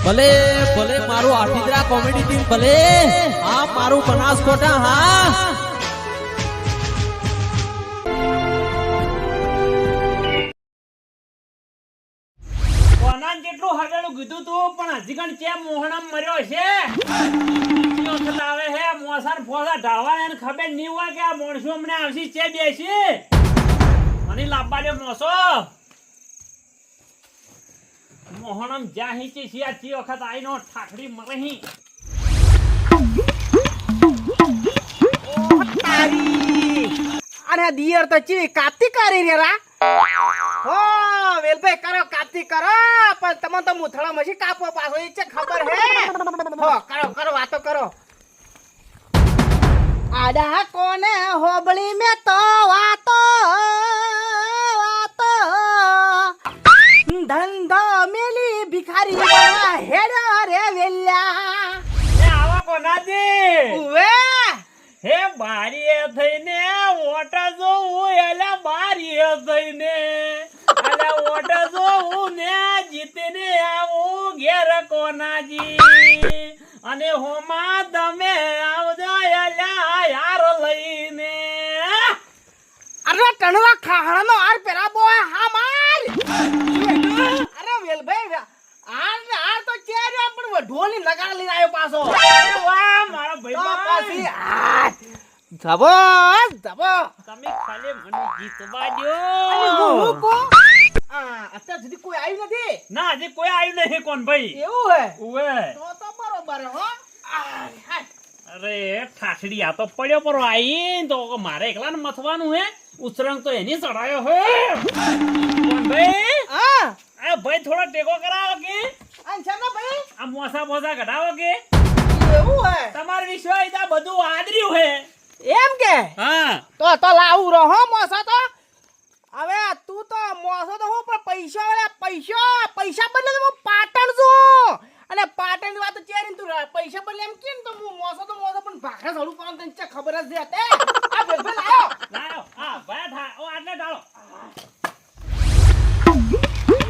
ભલે ભલે મારું આઠીદરા કોમેડી ટીમ ભલે હા મારું બનાસકોટા હા કોનાન જેટલું હવેલું કીધું તું પણ હજી કણ ચેમ મોહણમ મર્યો છે વખત આવે હે મોસાન ફોસા ઢાળવા એને ખબર નહીં હોય કે આ મોણસો અમને આવશે ચે બેસી મને લાંબા દે મોસો મોહણમ જ્યાં હિંચી છે આ ચી વખત આઈનો ઠાઠડી મરહી અરે દિયર તો ચી કાપતી કરી રે રા હો વેલભાઈ કરો કાપતી કરો પણ તમે તો મુથળા મસી કાપો પાછો ઈ છે ખબર હે હો કરો કરો વાતો કરો આડા કોને હોબળી મે તો વાતો વાતો ધંધો મેલી ભિખારી બના હેડો રે વેલ્યા એ આવા કોનાજી ઉવે હે બારીએ થઈને ઓટા જોઉં એલા બારીએ થઈને અલા ઓટા જોઉં ને જીતીને આવું ઘેર કોનાજી અને હોમાં તમે આવજો એલા યાર લઈને અરે ટણવા ખાહણાનો આર પેરા બોય હા માર અરે વેલભાઈ આર તો ચેરે પણ ઢોલી નગારા લઈને આવ્યો પાછો અરે વાહ મારો તો ભાઈ પછી જબો જબો તમે ખાલી મને જીતવા અને દ્યો હું કો અત્યાર સુધી કોઈ આવ્યું નથી ના હજી કોઈ આવ્યું નહીં કોણ ભાઈ એવું હે ઉવે તો બરોબર હો અરે ઠાઠડી આ તો પડ્યો પર આઈ તો મારે એકલા ને મથવાનું હે ઉતરંગ તો એની ચડાયો હે કોણ ભાઈ હા આ ભાઈ થોડો ટેકો કરાવો કે આ છેના ભાઈ આ મોસા મોસા ઘટાવો કે એવું હે તમાર વિશ્વાસ આ બધું આદર્યું હે એમ કે હા તો લાવું રહો હો મોસો તો હવે તું તો મોસો તો હું પણ પૈસા બદલે તો હું પાટણ છું અને પાટણ ની વાત ચેરી તું પૈસા બદલે એમ કેમ તો હું મોસો પણ ભાખરા ઝડું પણ તને ચા ખબર જ છે આ બેલબે લાયો લાયો હા ભાઈ ઠા ઓ આટલે ડાળો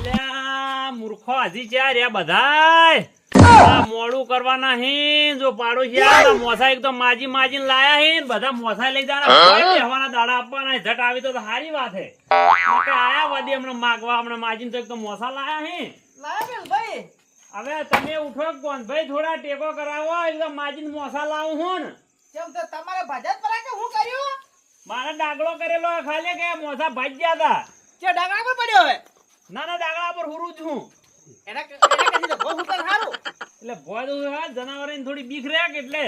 લ્યા મૂર્ખો હજી ચાર રે બધાય આ મોડું કરવાના હે જો પાડોશી આ મોસા એક તો માજીને લાયા હે બધા મોસા લઈ જવાના કોઈ બેહવાના દાડા આપવાના જટ આવી તો સારી વાત હે કે આયા વાદી હમણાં માગવા હમણાં માજીને તો એક તો મોસા લાયા હે લાયો બેલભાઈ હવે તમે ઉઠો ગોંધભાઈ થોડા ટેકો કરાવો એકદમ માજીને મોસા લાવું હું ને કેમ તો તમારે ભજત પર કે હું કર્યું મારા ડાગલો કરેલો ખાલી કે મોસા ભાજી ગયા હતા કે ડાગરા પર પડ્યો હવે નાના ડાગલા પર હુરું જ હું એના કદી તો બહુ સુતર સારું એટલે ભોય તો જનાવરની થોડી બીક રહે કે એટલે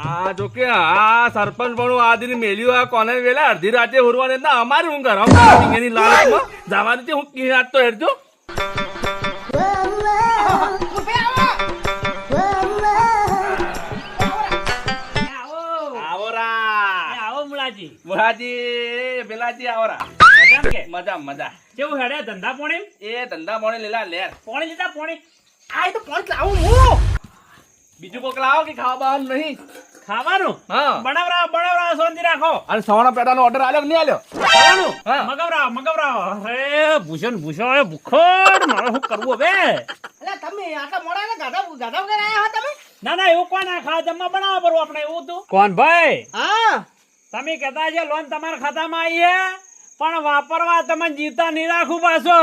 આ જો કે આ સરપંચ પણ આદિની મેલ્યું આ કોને વેલા અડધી રાતે ઉરવાને ના અમારી હું ઘર એની લાલચમાં જવાની છે હું કી રાત તો હેડજો આવરા આવો મુળાજી બુહાજી બેલાજી આવરા મજામ કે મજા મજા કેવું હેડે ધંધા પોણી એ ધંધા મોણે લેલા લેર પોણી લીધા પોણી આ તો પોઈન્ટ લાવું હું બીજું કોક લાવો કે ખાવા બાવાનું નહીં ખાવાનું હા બનાવરાવ શાંતિ રાખો અને સવાણા પેટાનો ઓર્ડર આલ્યો કે નહીં આલ્યો ખાવાનું હા. મગવરાવ અરે ભૂષણ એ ભૂખડ મારે શું કરવું હવે અલે તમે આટલા મોડા ને ગાધા વગર આયા હો તમે ના એવું કોઈ ના ખા જમવા બનાવવા પડવું આપણે એવું તું કોણ ભાઈ હા તમે કહેતા છે લોન તમારા ખાતામાં આવી હે પણ વાપરવા તમે જીવતા નહીં રાખું પાછો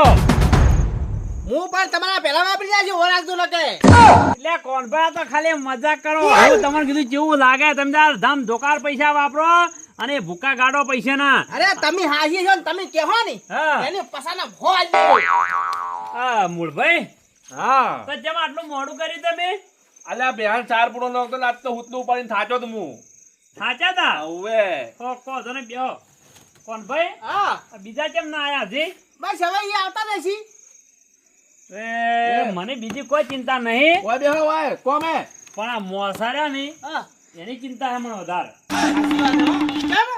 હું પણ તમારા પહેલા વાપરી જાય છે ઓ રાખજો લકે એટલે કોણ ભાઈ તો ખાલી મજાક કરો હું તમને કીધું કેવું લાગે તમે તાર ધમ ધોકાર પૈસા વાપરો અને ભૂકા ગાડો પૈસા ના અરે તમે હાજી છો ને તમે કહો ને હા. એની પસાના ભોજ હા મૂળભાઈ હા તો જેમ આટલું મોડું કર્યું તમે અલ્યા બેહાન ચાર પૂરો નહોતો ને આજ તો હુતલું ઉપાડીને થાચો તો હું સાચા તા હવે કહો તને બેહો કોણ ભાઈ હા આ બીજા કેમ ના આયા હજી બસ હવે એ આવતા નથી એ મને બીજી કોઈ ચિંતા નહીં ઓય બેહો ઓય કોમે પણ આ મોસાર્યા નહીં હા એની ચિંતા છે મને વધારે કેમ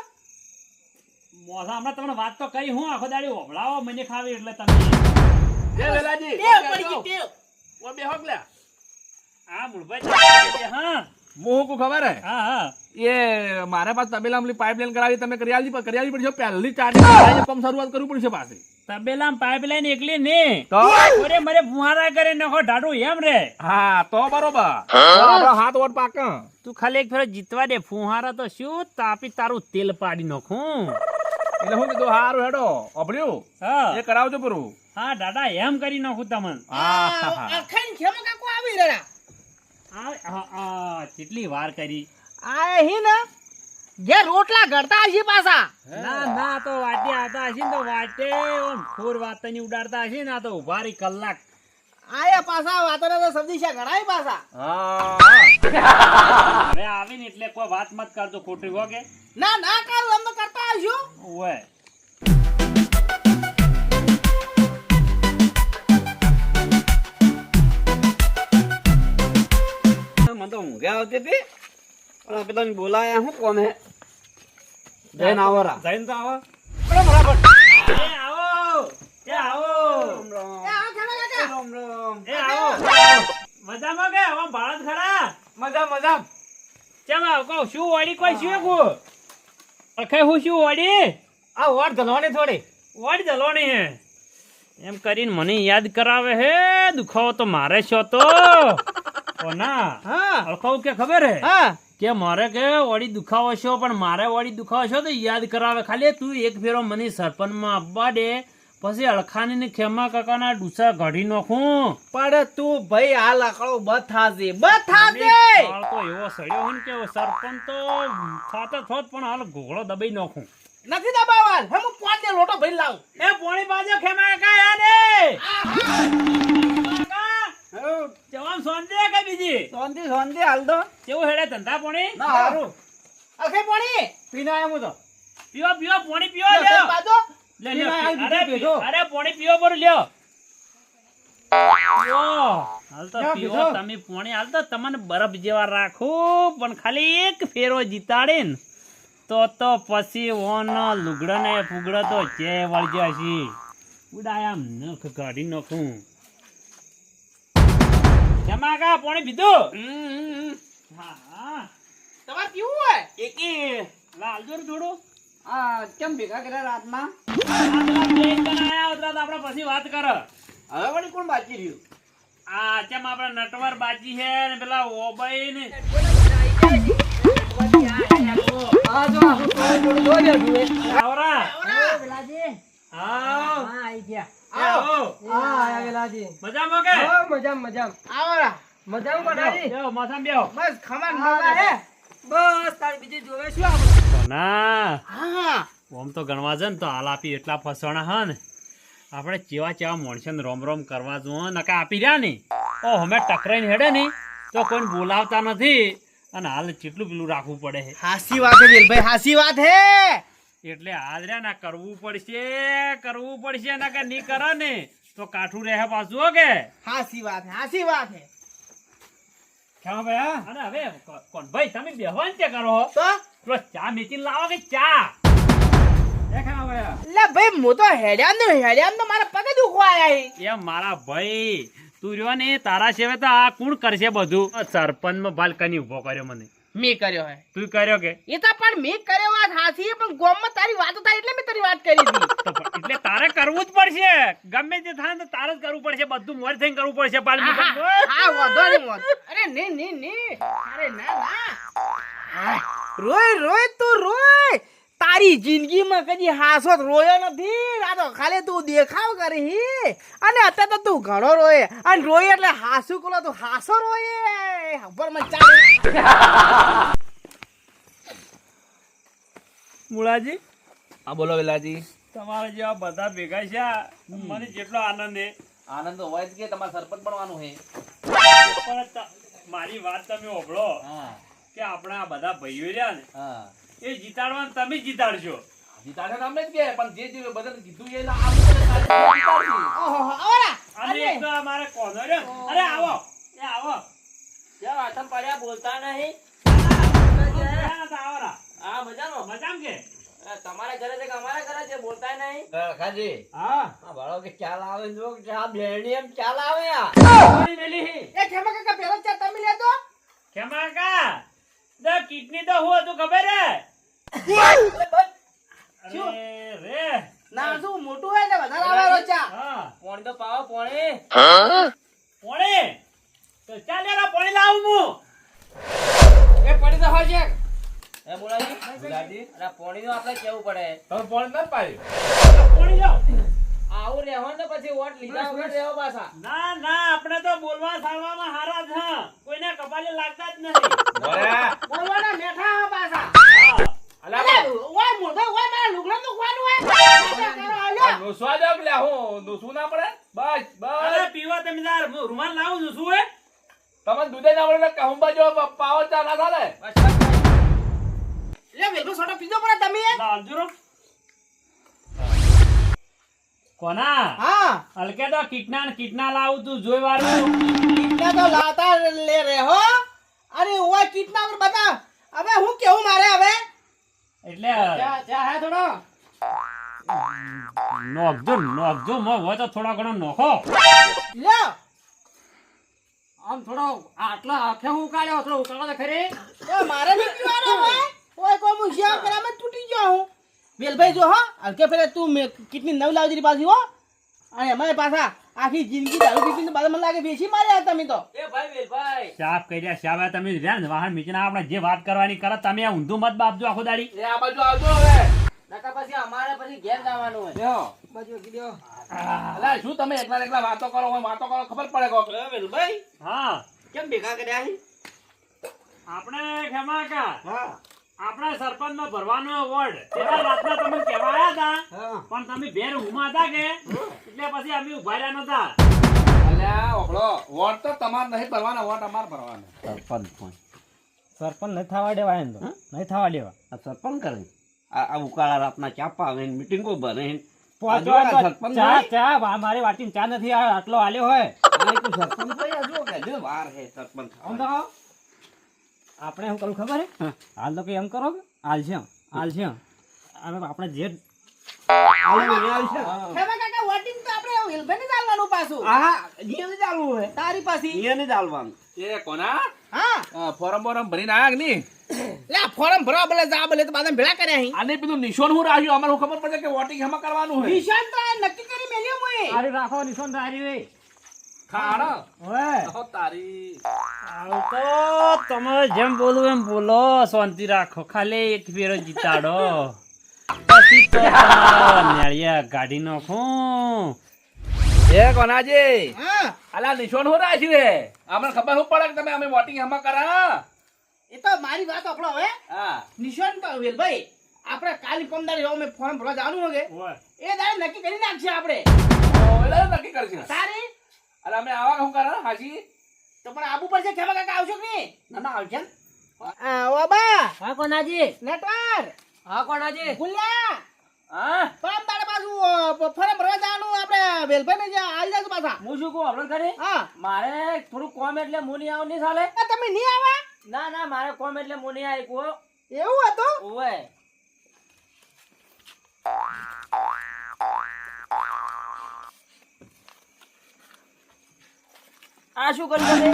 મોસા હમણાં તમને વાત તો કરી હું આખો દાડી ઓભળાવો મને ખાવી એટલે તમે એ વેલાજી ટેવ પડી ગઈ ટેવ ઓય બેહો કે હા મૂળભાઈ હા હું કો ખબર હે હા હા એ મારા પાસે તબેલા પાઇપલાઈન કરાવી તમે કરિયાલી પડશે પહેલી ચાર્જિંગ પંપ શરૂઆત કરવું પડશે પાછી તબેલામાં પાઇપલાઈન એકલી ને તો ઓરે મરે ફુહારા કરે નાખો ઢાઢું એમ રે હા તો બરોબર તો આપણો હાથ વોટ પાક તું ખાલી એક ફેરો જીતવા દે ફુહારા તો શું તાપી તારું તેલ પાડી નાખું એટલે હું કીધું હારું હેડો અભળ્યું હા એ કરાવજો પૂરું હા દાદા એમ કરી નાખું તમને હા હા હા અખાઈને ખેમા કાકો આવી રહ્યા કેટલી વાર કરી આ હી ને જે રોટલા ઘડતા હશે પાછા ના ના તો વાટે આવતા હશે ને તો વાટે ઓમ ખોર વાતની ઉડાડતા હશે ને આ તો ઉભા રહી કલાક આયા પાછા વાતને તો સબ્જી શા ઘડાય પાછા હા હવે આવીને એટલે કોઈ વાત મત કરજો ખોટી હો કે ના ના કરું એમ તો કરતા હશું ઓય મને તો ઊંઘે આવતી હતી પણ પેલા બોલાયા હું કોને જઈને આવરા જઈને તો આવો બરાબર એ આવો એ આવો એ આ ખેમા કાકા રામ રામ એ આવો મજામાં કે આવા ભારત ખરા મજા મજા કેમ આવ કહું શું વાડી કોઈ શું કો અખે હું શું વાડી આ વોટ ધલવાની થોડી વાડી જલવાની હે એમ કરીને મને યાદ કરાવે હે દુખાવો તો મારે છો તો ઓ ના હા અળખાવ કે ખબર હે હા કે મારે કે વળી દુખાવો છો પણ મારે વળી દુખાવો છો તો યાદ કરાવે ખાલી તું એક ફેરો મને સરપંચમાં આપવા દે પછી અળખાની ને ખેમા કાકાના ડૂસા ઘડી નાખું પણ તું ભાઈ આ લાકડો બથાજે બથાજે હાલ તો એવો સડ્યો હોય ને કે સરપંચ તો થાતે થોત પણ હાલ ઘોઘળો દબાઈ નાખું નથી દબાવાલ હે હું પોટ ને લોટો ભરી લાવું એ પોણી બાજુ ખેમા કાકા યાને કાકા જવામ સોંદે કે બીજી શાંતિ શાંતિ હાલ તો કેવું હેડે ધંધા પોણી ના હારું અખે પાણી પીને આયા હું તો પીઓ પીઓ પોણી પીઓ લો, લ્યો બાજો લે લે પીવા આવી અરે બીજો પીધો. અરે પોણી પીઓ પર લ્યો યો હાલ તો ક્યાં પીવો પીધો? તમે પોણી હાલ તો તમને બરફ જેવા રાખું પણ ખાલી એક ફેરો જીતાડે ને તો પછી ઓનો લુગડો ને ફુગડો તો ચે વળજે હશી ઉડાયા નખ કાઢી નાખું જમા કા પોણી પીધું હા હા તમારે પીવું હોય એકી લાલ જોર થોડું આ કેમ ભેગા કર્યા રાતમાં આપડે પછી વાત કર હવે વળી કોણ બાકી રહ્યું આ ચમ આપડે નટવર બાજી છે ને પેલા ઓબાઈ ને આ જો થોડું જોઈ લે આવરા વેલાજી આવ આઈ ગયા આવો આયા વેલાજી મજામાં કે મજામ આવરા મજામ પડાજી બેહો માથામાં બેહો બસ ખમાન મજા હે બસ તારી બીજી જોવે શું આપણે ના હા ઓમ તો ગણવા છે ને તો હાલ આપી એટલા ફસવાના હા ને આપણે ચેવા ચેવા માણસોને રોમ રોમ કરવા જો નકા આપી રહ્યા ને ઓ અમે ટકરાઈને હેડે ને તો કોઈને બોલાવતા નથી અને હાલ કેટલું પેલું રાખવું પડે છે હાસી વાત હે દિલભાઈ હાસી વાત હે એટલે હાલ રે ના કરવું પડશે નકા નહીં કરે ને તો કાઠું રહે પાછું હો કે હાસી વાત હે ક્યાં ભાઈ અને હવે કોણ ભાઈ તમે બેહવાન કે કરો તો પેલો ચા મેચીને લાવો કે ચા લે ભાઈ હું તો હેડ્યામ તો મારા પગે દુખવા આયા એ મારા ભાઈ તું રહ્યો ને તારા સેવે તો આ કોણ કરશે બધું સરપંચ માં બાલ્કની ઉભો કર્યો મને મે કર્યો હે તું કર્યો કે એ તો પણ મે કર્યો વાત હાસી હે, પણ ગોમમાં તારી વાતો થાય એટલે મેં તારી વાત કરી હતી તો એટલે તારે કરવું જ પડશે ગમે તે થાય ને તો તારે જ કરવું પડશે બધું મોર થઈને કરવું પડશે હા વાંધો નહીં અરે નહીં અરે ના રોય તું રોય તારી જિંદગીમાં કદી હાસો રોયો નથી આ તો ખાલી તું દેખાવ કરી હી અને અત્યારે તો તું ઘણો રોય અને રોય એટલે હાસુ કોલો તું હાસો રોય ખબર મને ચાલે મુળાજી હા બોલો વેલાજી તમારે જેવા બધા ભેગા છે મને જેટલો આનંદ છે આનંદ તો હોય જ કે તમારે સરપંચ બનવાનું છે પણ મારી વાત તમે ઓભળો હા કે આપણા આ બધા ભાઈઓ રહ્યા ને હા એ જીતાડવાનું તમે જીતાડજો જીતાડે તો અમે જ કે પણ જે બધાને કીધું એ જીતાડશું. ઓહો આવરા અને એક તો અમારે કોનો રહ્યો અરે આવો એ આવો ક્યાં વાતમ પડ્યા બોલતા નહીં આવરા હા મજામાં મજામ કે તમારા ઘરે છે કે અમારા ઘરે છે બોલતા નહીં ખાજી હા આ ભાડો કે ચાલ આવે જો કે આ બેરણી એમ ચાલ આવે આ પાણી મેલી એ ખેમા કાકા પેલો ચા તમે લેતો કેમાં કા દ કિડની તો હું હતું ખબર હે અરે રે ના શું મોટું હોય ને વધારે આવે રોચા. હા પોણી તો પાવો પોણી. પોણી તો ચાલ યાર આ પોણી લાવું હું. એ પડી તો હોય છે. એ બોલાજી. અરે પોણી નું આપણે કેવું પડે. તમે પોણી ના પાડ્યું પોણી લાવ. આવું રહેવાનું ને પછી વોટ લીધા વગર રહેવા પાછા. ના ના આપણે તો બોલવા સાળવામાં હારા જ હા. કોઈને કપાલે લાગતા જ નહીં. બોલવાના મેઠા હો પાછા. હા. અલે ઓય મોઢો ઓય મારા લુગડા તો ખવાનું હોય. પાછા કરો આલ્યો. નુસવા જાવ લે હું નુસવું ના પડે બસ અરે બસ પીવા તમે તાર રૂમાલ લાવું છું શું હે? તમે દૂધે ના પડે કહું બાજુ પાવો ચા ના ચાલે લે વેલકો સોટો પીધો પડે તમે. લાવજો રો. કોના હા હલકે તો કીટના લાવું તું જોઈ વાળું. કિટના તો લાતા લે રે હો. અરે ઓય કિટના પર બતા. હવે હું કેવું મારે હવે. એટલે ચા હે થોડો. નોખજો મો હોય તો થોડા ઘણો નોખો. લ્યો આમ થોડો આટલા આખે હું કાઢ્યો થોડો ઉકાળો તો ખરી. એ મારે નહીં પીવાનો હોય. ઓય કોઈ મુશિયા કરામે તૂટી ગયો હું. વેલભાઈ જો હો હલકે ફેરે તું કિટની નવ લાવજી પાછી હો. અને અમારે પાછા આખી જિંદગી દારૂ પીપીને બાદ મને લાગે બેસી માર્યા તમે તો. એ ભાઈ વેલભાઈ. સાફ કર્યા સાબા તમે રહ્યા ને વાહન મીચના આપણે જે વાત કરવાની કરો તમે આ ઊંધું મત બાપજો આખો દાડી. એ આ બાજુ આવજો હવે નકા પછી અમારે પછી ઘેર જવાનું હોય. લ્યો. બાજુ કીધો. અલા શું તમે એકલા વાતો કરો ખબર પડે કોક વેલભાઈ હા કેમ ભેગા કર્યા છે? આપણે ખેમા કા હા આપણે સરપંચ નો ભરવાનો વોર્ડ તેના રાતના તમને કહેવા આવ્યા હતા હા. પણ તમે બેર ઉમા હતા કે એટલે પછી અમે ઉભા રહ્યા નતા. અલ્યા ઓખળો વોટ તો તમાર નહીં ભરવાના વોટ અમાર ભરવાના સરપંચ નહીં થવા દેવા એમ તો નહીં થવા દેવા. આ સરપંચ કરે આ ઉકાળા રાતના ચા પાવે મીટિંગો ભરે સરપંચ ચા મારી વાટી ચા નથી આટલો આલ્યો હોય. સરપંચ ભાઈ હજુ કે વાર હે સરપંચ આમ તો આપણે એમ કરું ખબર હે હાલ તો કઈ એમ કરો કે હાલ છે હવે આપણે જે ખેમા કાકા વોટિંગ તો આપણે વેલભાઈને ચાલવાનું પાછું. હા નિયમ ચાલુ હે તારી પાછી. નિયમ ચાલવાનું. એ કોના હા ફોરમ ભરીને આયા કે નહીં લે ફોરમ ભરવા બોલે જા બોલે તો બાદા ભેળા કર્યા અહીં. આને પેલું નિશાન હું રાખ્યું અમારે ખબર પડે કે વોટિંગ એમાં કરવાનું હોય નિશાન તો આ નક્કી કરી મેલ્યો મોય. આરી રાખો નિશાન તારી હોય ખાડા ઓય તારી આવું તો તમે જેમ બોલું એમ બોલો શાંતિ રાખો ખાલી એક ફેરો જીતાડો પછી તો નેળિયા ગાડી નાખું. એ કોનાજી હા અલા નિશાન હું રાખ્યું હે અમને ખબર હું પડે કે તમે અમે વોટિંગ એમાં કરા એ તો મારી વાત આપણો હવે હા નિશાન તો વેલભાઈ આપણે કાલી પમદારી અમે ફોર્મ ભરવા જવાનું હોગે ઓય. એ દાડે નક્કી કરી નાખશે આપણે. એટલે નક્કી કરશે તારી અલા અમે આવા હું કરા હાજી તો પણ આબુ પડશે ખેમા કાકા આવશો કે નહીં? ના ના આવશે ને. ઓબા હા કોનાજી નેટવર હા કોણાજી. ગુલ્યા હા પરમ દાડે પાછું ફોર્મ ભરવા જવાનું આપણે વેલભાઈને જે આવી જશે પાછા. હું શું કહું આપણે ખરી હા મારે થોડું કોમ એટલે હું નહીં આવું નહીં ચાલે. એ તમે નહીં આવા ના ના મારે કોમ એટલે હું નહીં આવી કો એવું હતું. ઓવે આ શું કર્યું તમે?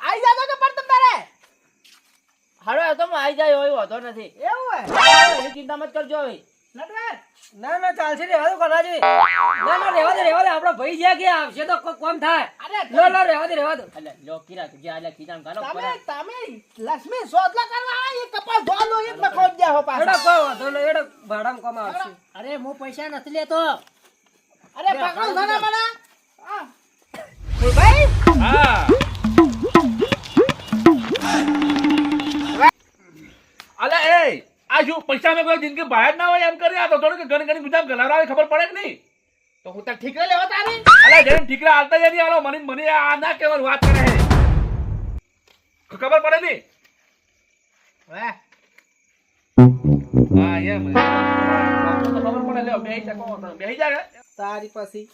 આવી જાજો કે પણ તમ તારે હાલો એ તો હું આવી જાય હોય વાંધો નથી. એવું હોય એની ચિંતા મત કરજો હવે. નટવર ના ના ચાલશે રેવા દો કનાજી. ના ના રેવા દે આપડે ભાઈ જ્યાં ગયા આવશે તો કોઈ કોમ થાય. અરે લો રેવા દે એટલે લો કીરા કે જ્યાં એટલે કીધામ ગાલો તમે તમે લક્ષ્મી સોદલા કરવા આ એ કપાસ ધોલો એ લખો ગયા હો એડો પાછા. કોઈ વાંધો નહીં એડો ભાડામાં કોમ આવશે. અરે હું પૈસા નથી લેતો. અરે પકડો ધના મના હા ભાઈ હા અલા એ આ શું પૈસા મેં કોઈ જિંદગી બહાર ના હોય એમ કરી આ તો થોડું કે ઘણી ગુજરાત ગલારાવે ખબર પડે કે નહીં તો હું તો ઠીક લેવા તારી અલા જેને ઠીકરા હાલતા જ નહીં હાલો મને આ ના કહેવાની વાત કરે છે ખબર પડે નહીં હે હા એમ ખબર પડે લ્યો બેહી શકો બેહી જા તારી પાછી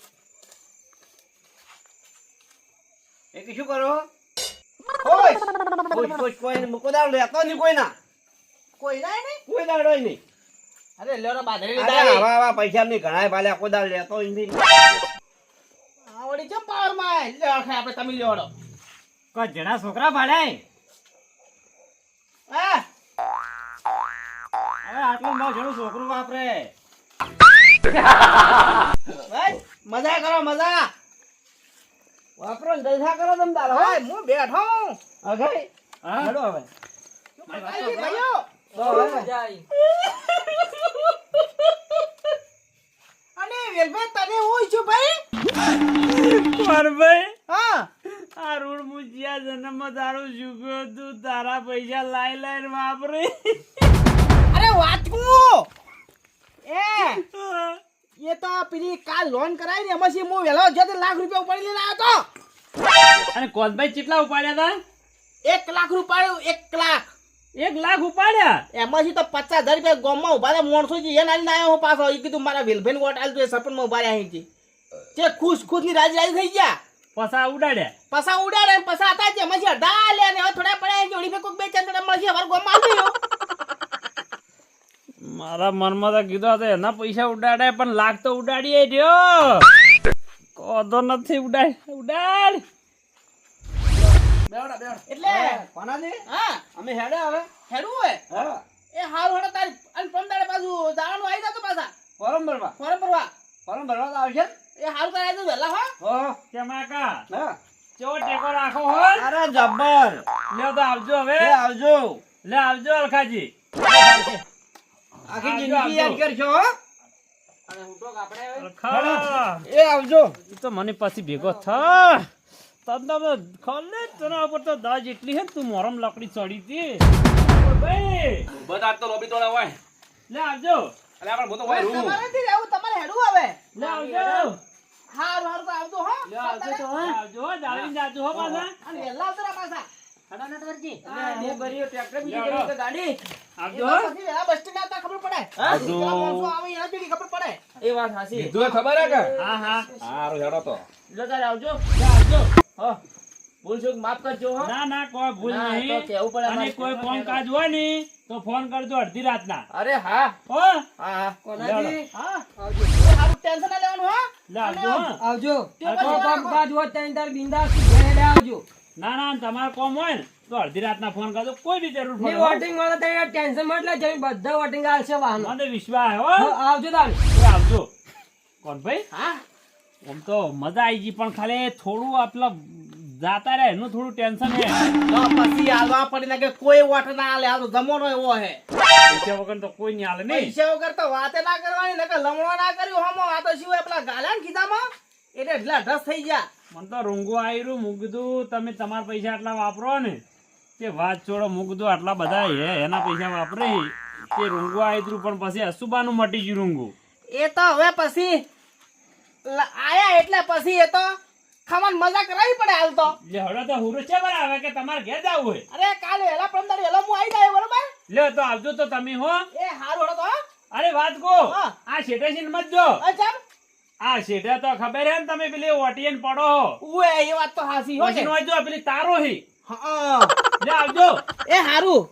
એ કે શું કરો? ઓય કોઈ મૂકો દાવ લેતો નહીં કોઈ ના. કોઈ ના નહીં કોઈ દાડો નહીં. અરે લેરો બાંધરી અરે લીધા આવા પૈસા નહીં ઘણા ભાલે આખો દાડ લેતો નહીં. આ વળી ચમ પાવર માં લે આખે આપણે તમે લેવડો કોઈ જણા છોકરા ભાડાય હા હવે આટલું મારું જણું છોકરું વાપરે ભાઈ મજા કરો મજા. વાપરો ને જલસા કરો તમે તારો હો. ભાઈ હું બેઠો હું. અઘાઈ હા. હેડો હવે ભાઈઓ અને વેલભાઈ તને હું છું ભાઈ. ભાઈ હા આ રોડ મુજિયા જન્મ તારું શીખ્યો તું તારા પૈસા લાઈ લાઈને વાપરે અરે વાતકુ એ તો પેલી કાલ લોન કરાવી ને એમાંથી હું વેલો જો તે લાખ રૂપિયા ઉપાડી લઈને આવ્યો અને કોનભાઈ કેટલા ઉપાડ્યા તો 1 લાખ રૂપિયા 1 લાખ હતા 1 લાખ ઉપાડ્યા એમાંથી તો 50,000 રૂપિયા ગામમાં ઉભા રહ્યા માણસો છે એ નાલી આવ્યો હું પાછો એ કીધું મારા વેલભાઈ વોટ આલ તો એ સરપંચમાં ઉભા રહ્યા અહીંથી તે ખુશ ની રાજી રાજી થઈ ગયા પસા ઉડાડ્યા પસા ઉડાડે ને પસા હતા જ એમાંથી અડધા લે ને હવે થોડા પડ્યા જોડી ફે કોક બે ચંદડા મળશે અમારા ગામમાં આવ્યો મારા મનમાં તો કીધું હતું એના પૈસા ઉડાડે પણ લાખ તો ઉડાડીએ રહ્યો કોદો નથી ઉડાડ એટલે કોનાથી હા અમે હેડે હવે હેડું હોય હા એ હારું હેડો તારી અને પમદાડે પાછું દાવાનું આવી જતો પાછા ફોરમ ભરવા ફોરમ ભરવા તો આવશે એ હારું તારે આવી વહેલા હો હો કેમાં કા હા ચેવો ટેકો રાખો હો અરે જબ્બર લ્યો તો આવજો હવે એ આવજો લે આવજો અલખાજી આખી આવજો, જિંદગી યાદ આવજો. કરશો હો અલખા એ આવજો ઈ તો મને પાછી ભેગો થ તને ખોલે તને ઉપર તો દાજ એટલી હે ને તું મોરમ લકડી ચડી હતી ભાઈ બધા તો લોબી તોડા હોય લે આવજો અરે આપણે મોટો હોય રૂ તમારે નથી રહેવું તમારે હેડું હવે લે આવજો હારું હારું તો આવજો હો લે આવજો જાળવીને જાજો હો પાછા અને વહેલા આવજો રા પાછા હું કર્યો ટ્રેક્ટર બીજી લ્યો, કરી કે ગાડી આવજો એ પછી વહેલા બસ સ્ટેન્ડ આવતા ખબર પડે આવજો. પેલા માણસો આવે એના જોડી ખબર પડે એ વાત હાસી તું ખબર હે કે હા હા હારું હેડો તો લો તારે આવજો લે આવજો હો ભૂલ ચૂક માફ કરજો હો ના ના કોઈ ભૂલ ના, નહીં તો કહેવું પડે અને અમારે. કોઈ ફોન કાજ હોય ને તો ફોન કરજો અડધી રાતના અરે હા હો હા હા કોનાથી? હા આવજો હારું ટેન્શન ના લેવાનું હો લે આવજો હો. આવજો તે પછી આવજો ના ના તમારે કોમ હોય ને તો અડધી રાતના ફોન કરજો કોઈ બી જરૂર પડે હો. વોટિંગ વાળા તને ટેન્શન માં એટલે જમી બધા વોટિંગ આવશે વાહનો મને વિશ્વાસ હો આવજો તારે તો આવજો કોણ ભાઈ હા આમ તો મજા આવી ગઈ પણ ખાલી થોડું આપલા જાતા રહે એનું થોડું ટેન્શન હે તો પછી હાલવા પડી ના કે કોઈ વોટ ના આલે આ તો જમાનો એવો હે પૈસા વગર તો કોઈ નહીં હાલે નહીં પૈસા વગર તો વાતે ના કરવાની નકર લમણો ના કર્યું હમો આ તો શું હોય પેલા ગાલ્યા ને કીધામાં એટલે ઢીલા ઢસ થઈ ગયા મને તો રૂંગું આવ્યું મૂક કીધું તમે તમારા પૈસા આટલા વાપરો ને કે વાત છોડો મૂક કીધું આટલા બધા હે એના પૈસા વાપરે તે રૂંગું આવ્યું પણ પછી અસુબાનું મટી ગયું રૂંગું એ તો હવે પછી આયા એટલે પછી એ તો ખાવાની મજા કરાવી પડે હાલ તો એટલે હવે તો હુરો છે બરાબર કે તમારે ઘેર જવું હોય અરે કાલે વહેલા પ્રમદાડ વહેલો હું આવી જાય બરોબર લે તો આવજો તો તમે હો એ હારું હડો તો હા અરે વાત કહો હા. આ શેઠેશીન મત જો અચ્છા આ શેઠે તો ખબર હે ને તમે પેલી ઓટીએન પડો હો ઉએ એ વાત તો હાસી હો છે પછી નો જો પેલી તારો હી હા લે આવજો એ હારું